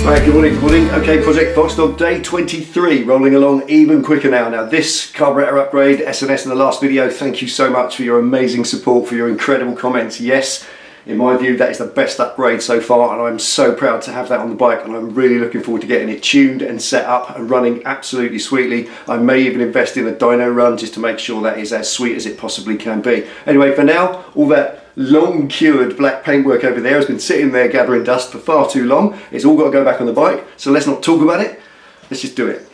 Right, good morning, good morning. Okay, project FoXDaWG day 23, rolling along even quicker now. Now this carburetor upgrade, SNS in the last video, thank you so much for your amazing support, for your incredible comments. Yes, in my view, that is the best upgrade so far, and I'm so proud to have that on the bike, and I'm really looking forward to getting it tuned and set up and running absolutely sweetly. I may even invest in a dyno run just to make sure that is as sweet as it possibly can be. Anyway, for now, all that long cured black paintwork over there has been sitting there gathering dust for far too long. It's all got to go back on the bike, so let's not talk about it, let's just do it.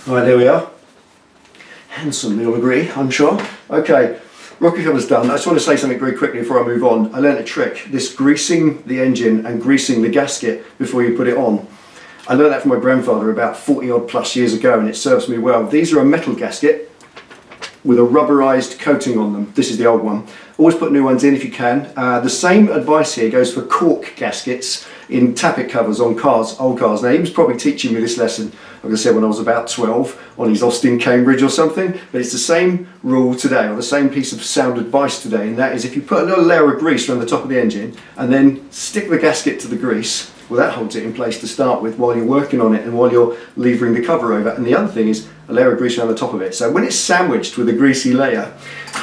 Right, there we are. Handsome, you'll agree, I'm sure. Okay, rocker cover's done. I just want to say something very quickly before I move on. I learned a trick, this greasing the engine and greasing the gasket before you put it on. I learned that from my grandfather about 40 odd plus years ago, and it serves me well. These are a metal gasket with a rubberized coating on them. This is the old one. Always put new ones in if you can. The same advice here goes for cork gaskets in tappet covers on cars, old cars. Now he was probably teaching me this lesson, like I said, when I was about 12 on his Austin Cambridge or something, but it's the same rule today, or the same piece of sound advice today, and that is if you put a little layer of grease around the top of the engine and then stick the gasket to the grease, well, that holds it in place to start with while you're working on it and while you're levering the cover over. And the other thing is a layer of grease around the top of it. So when it's sandwiched with a greasy layer,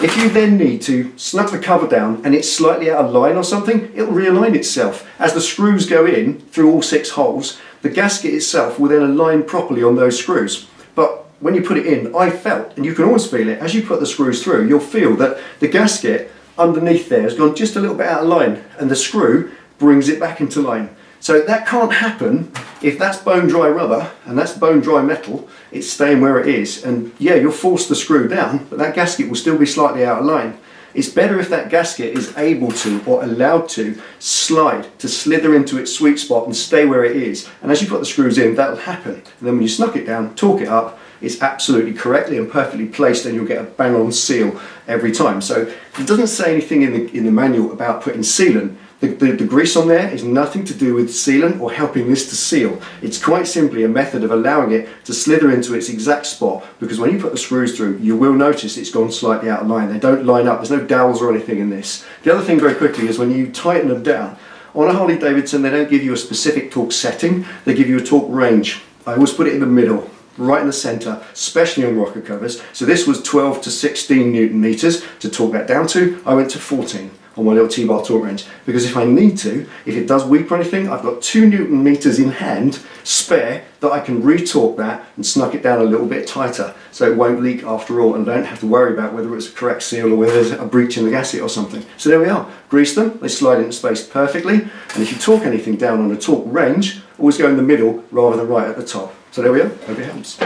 if you then need to snug the cover down and it's slightly out of line or something, it'll realign itself. As the screws go in through all 6 holes, the gasket itself will then align properly on those screws. But when you put it in, I felt, and you can always feel it, as you put the screws through, you'll feel that the gasket underneath there has gone just a little bit out of line, and the screw brings it back into line. So that can't happen if that's bone dry rubber and that's bone dry metal. It's staying where it is, and yeah, you'll force the screw down, but that gasket will still be slightly out of line. It's better if that gasket is able to, or allowed to, slide, to slither into its sweet spot and stay where it is. And as you put the screws in, that'll happen. And then when you snuck it down, torque it up, it's absolutely correctly and perfectly placed, and you'll get a bang on seal every time. So it doesn't say anything in the manual about putting sealant, The grease on there is nothing to do with sealant or helping this to seal. It's quite simply a method of allowing it to slither into its exact spot, because when you put the screws through, you will notice it's gone slightly out of line. They don't line up, there's no dowels or anything in this. The other thing very quickly is when you tighten them down, on a Harley Davidson they don't give you a specific torque setting, they give you a torque range. I always put it in the middle, right in the centre, especially on rocker covers. So this was 12 to 16 Newton meters. To torque that down to, I went to 14 on my little T-bar torque range, because if I need to, if it does weep or anything, I've got 2 Newton meters in hand spare that I can retorque that and snuck it down a little bit tighter so it won't leak after all, and I don't have to worry about whether it's a correct seal or whether there's a breach in the gasket or something. So there we are, grease them, they slide into space perfectly, and if you torque anything down on a torque range, always go in the middle rather than right at the top. So there we are, hope it helps.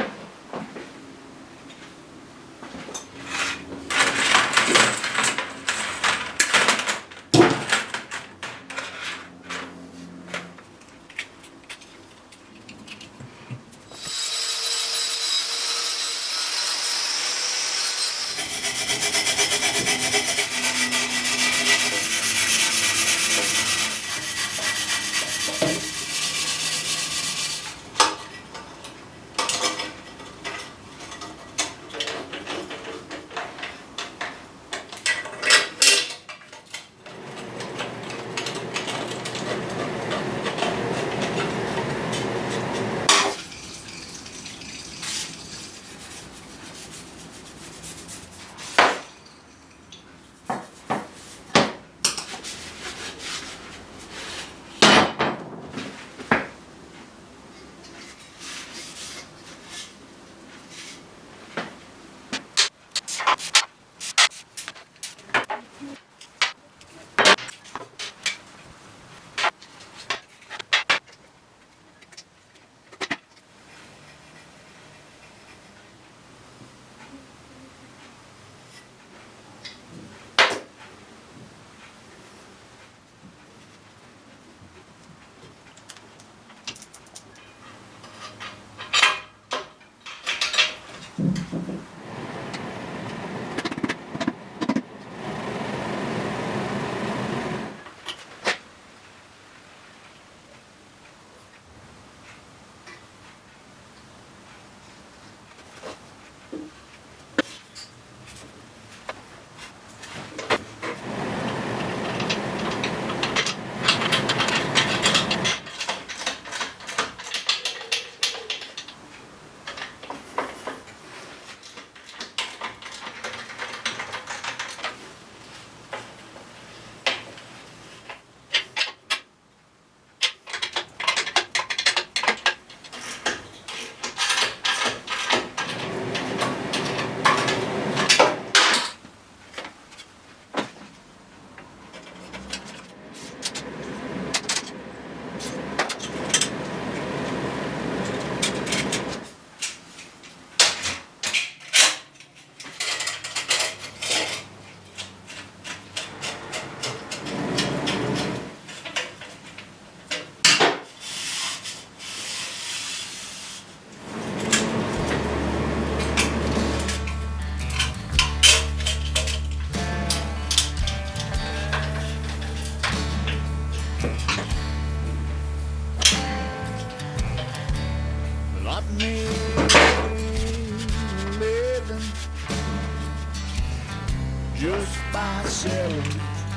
just by selling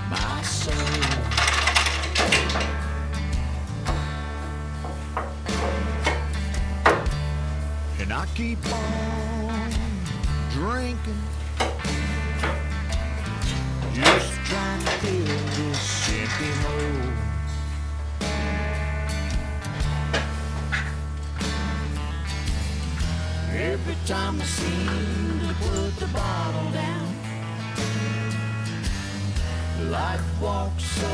my soul. And I keep on drinking, just trying to fill this empty hole. Every time I seem to put the bottle down, life walks up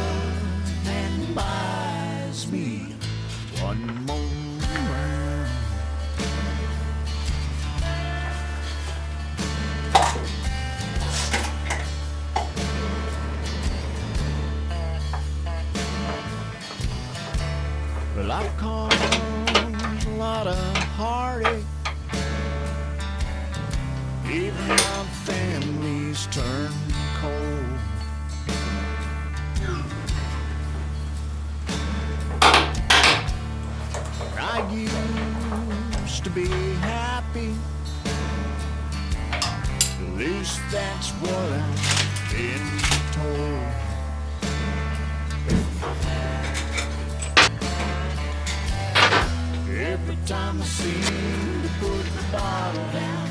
and buys me one more round. Well, I've caused a lot of heartache, even my family's turned cold. be happy. At least that's what I've been told. Every time I seem to put the bottle down,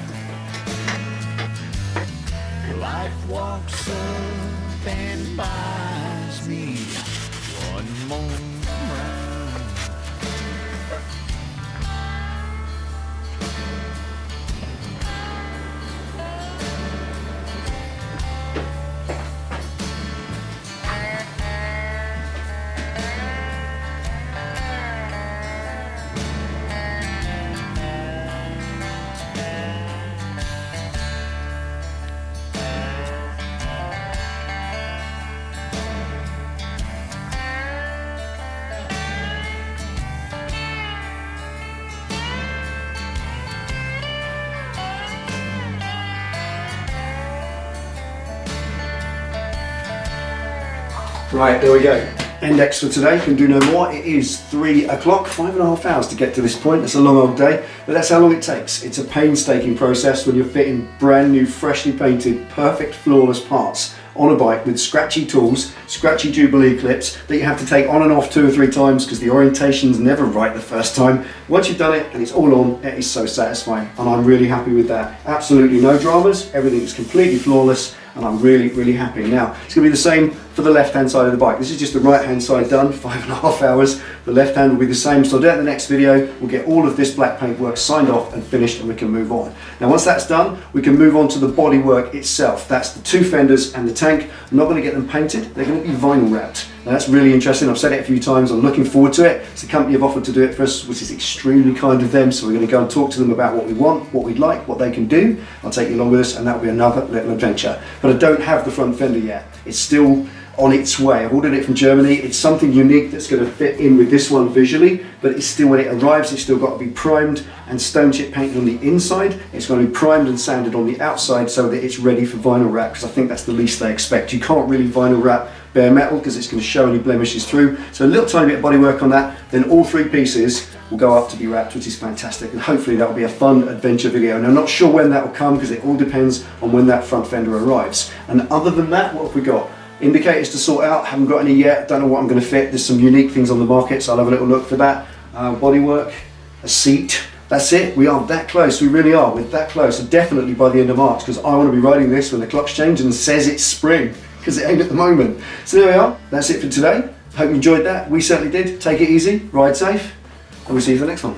life walks up and buys me one more round. Right, there we go. Index for today, can do no more. It is 3 o'clock, 5.5 hours to get to this point. It's a long old day, but that's how long it takes. It's a painstaking process when you're fitting brand new, freshly painted, perfect, flawless parts on a bike with scratchy tools, scratchy Jubilee clips that you have to take on and off 2 or 3 times because the orientation's never right the first time. Once you've done it and it's all on, it is so satisfying, and I'm really happy with that. Absolutely no dramas, everything is completely flawless, and I'm really, really happy. Now, it's going to be the same for the left-hand side of the bike. This is just the right-hand side done, 5.5 hours. The left hand will be the same, so I'll do it in the next video. We'll get all of this black paint work signed off and finished, and we can move on. Now, once that's done, we can move on to the body work itself. That's the 2 fenders and the tank. I'm not going to get them painted, they're going to be vinyl wrapped. Now, that's really interesting. I've said it a few times, I'm looking forward to it. It's a company have offered to do it for us, which is extremely kind of them, so we're going to go and talk to them about what we want, what we'd like, what they can do. I'll take you along with us, and that'll be another little adventure. But I don't have the front fender yet. It's still on its way. I've ordered it from Germany. It's something unique that's going to fit in with this one visually, but it's still, when it arrives, it's still got to be primed and stone chip painted on the inside. It's going to be primed and sanded on the outside so that it's ready for vinyl wrap, because I think that's the least they expect. You can't really vinyl wrap bare metal because it's going to show any blemishes through. So a little tiny bit of body work on that, then all 3 pieces will go up to be wrapped, which is fantastic, and hopefully that will be a fun adventure video. And I'm not sure when that will come because it all depends on when that front fender arrives. And other than that, what have we got? Indicators to sort out, haven't got any yet, don't know what I'm going to fit. There's some unique things on the market, so I'll have a little look for that. Bodywork, a seat, that's it. We are that close, we really are, we're that close. So definitely by the end of March, because I want to be riding this when the clock's changed and says it's spring, because it ain't at the moment. So there we are, that's it for today. Hope you enjoyed that, we certainly did. Take it easy, ride safe, and we'll see you for the next one.